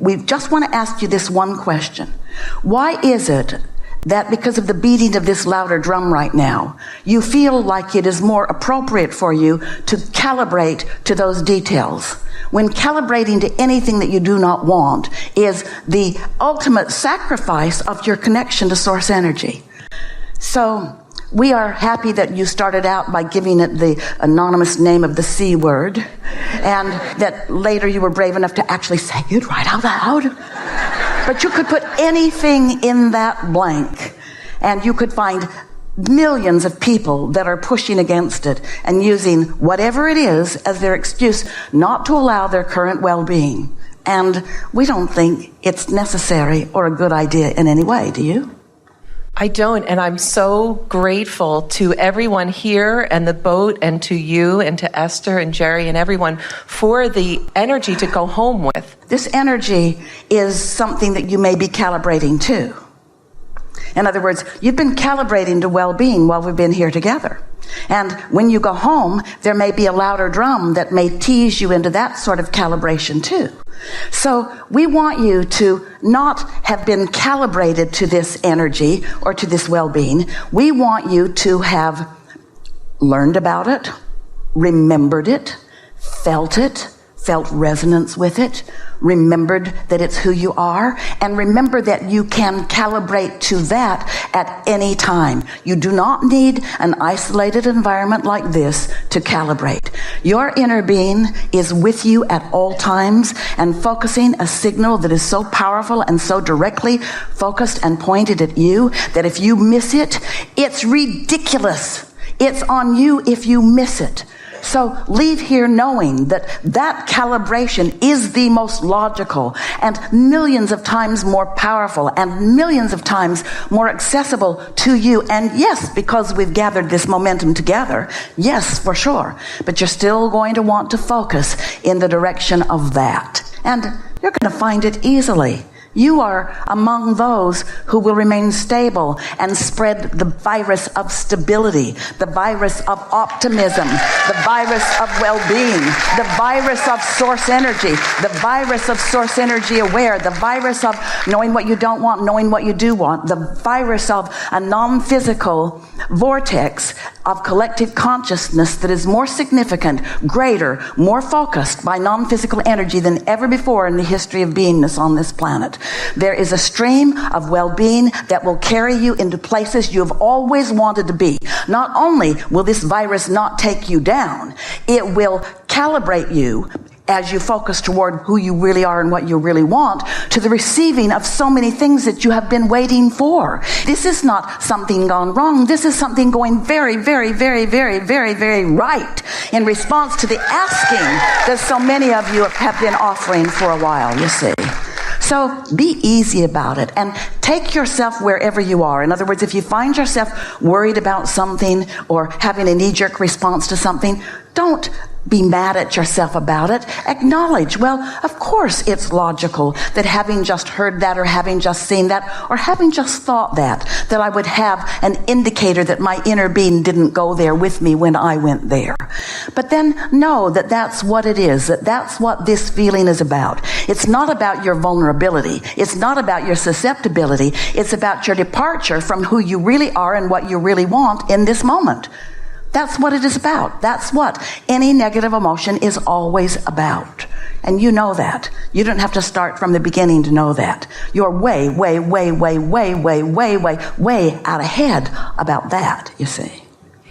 we just want to ask you this one question. Why is it that because of the beating of this louder drum right now, you feel like it is more appropriate for you to calibrate to those details, when calibrating to anything that you do not want is the ultimate sacrifice of your connection to source energy? So we are happy that you started out by giving it the anonymous name of the C word, and that later you were brave enough to actually say it right out loud. But you could put anything in that blank, and you could find millions of people that are pushing against it and using whatever it is as their excuse not to allow their current well-being. And we don't think it's necessary or a good idea in any way, do you? I don't, and I'm so grateful to everyone here and the boat and to you and to Esther and Jerry and everyone for the energy to go home with. This energy is something that you may be calibrating to. In other words, you've been calibrating to well-being while we've been here together. And when you go home, there may be a louder drum that may tease you into that sort of calibration too. So we want you to not have been calibrated to this energy or to this well-being. We want you to have learned about it, remembered it, felt resonance with it, remembered that it's who you are, and remember that you can calibrate to that at any time. You do not need an isolated environment like this to calibrate. Your inner being is with you at all times and focusing a signal that is so powerful and so directly focused and pointed at you that if you miss it, it's ridiculous. It's on you if you miss it. So leave here knowing that that calibration is the most logical and millions of times more powerful and millions of times more accessible to you. And yes, because we've gathered this momentum together, yes, for sure. But you're still going to want to focus in the direction of that. And you're going to find it easily. You are among those who will remain stable and spread the virus of stability, the virus of optimism, the virus of well-being, the virus of source energy, the virus of source energy aware, the virus of knowing what you don't want, knowing what you do want, the virus of a non-physical vortex of collective consciousness that is more significant, greater, more focused by non-physical energy than ever before in the history of beingness on this planet. There is a stream of well-being that will carry you into places you have always wanted to be. Not only will this virus not take you down, it will calibrate you as you focus toward who you really are and what you really want, to the receiving of so many things that you have been waiting for. This is not something gone wrong. This is something going very, very, very, very, very, very right in response to the asking that so many of you have been offering for a while, you see. So be easy about it and take yourself wherever you are. In other words, if you find yourself worried about something or having a knee-jerk response to something, don't be mad at yourself about it. Acknowledge, well, of course it's logical that having just heard that or having just seen that or having just thought that I would have an indicator that my inner being didn't go there with me when I went there. But then know that that's what it is, that that's what this feeling is about. It's not about your vulnerability. It's not about your susceptibility. It's about your departure from who you really are and what you really want in this moment. That's what it is about. That's what any negative emotion is always about. And you know that. You don't have to start from the beginning to know that. You're way, way, way, way, way, way, way, way, way out ahead about that, you see.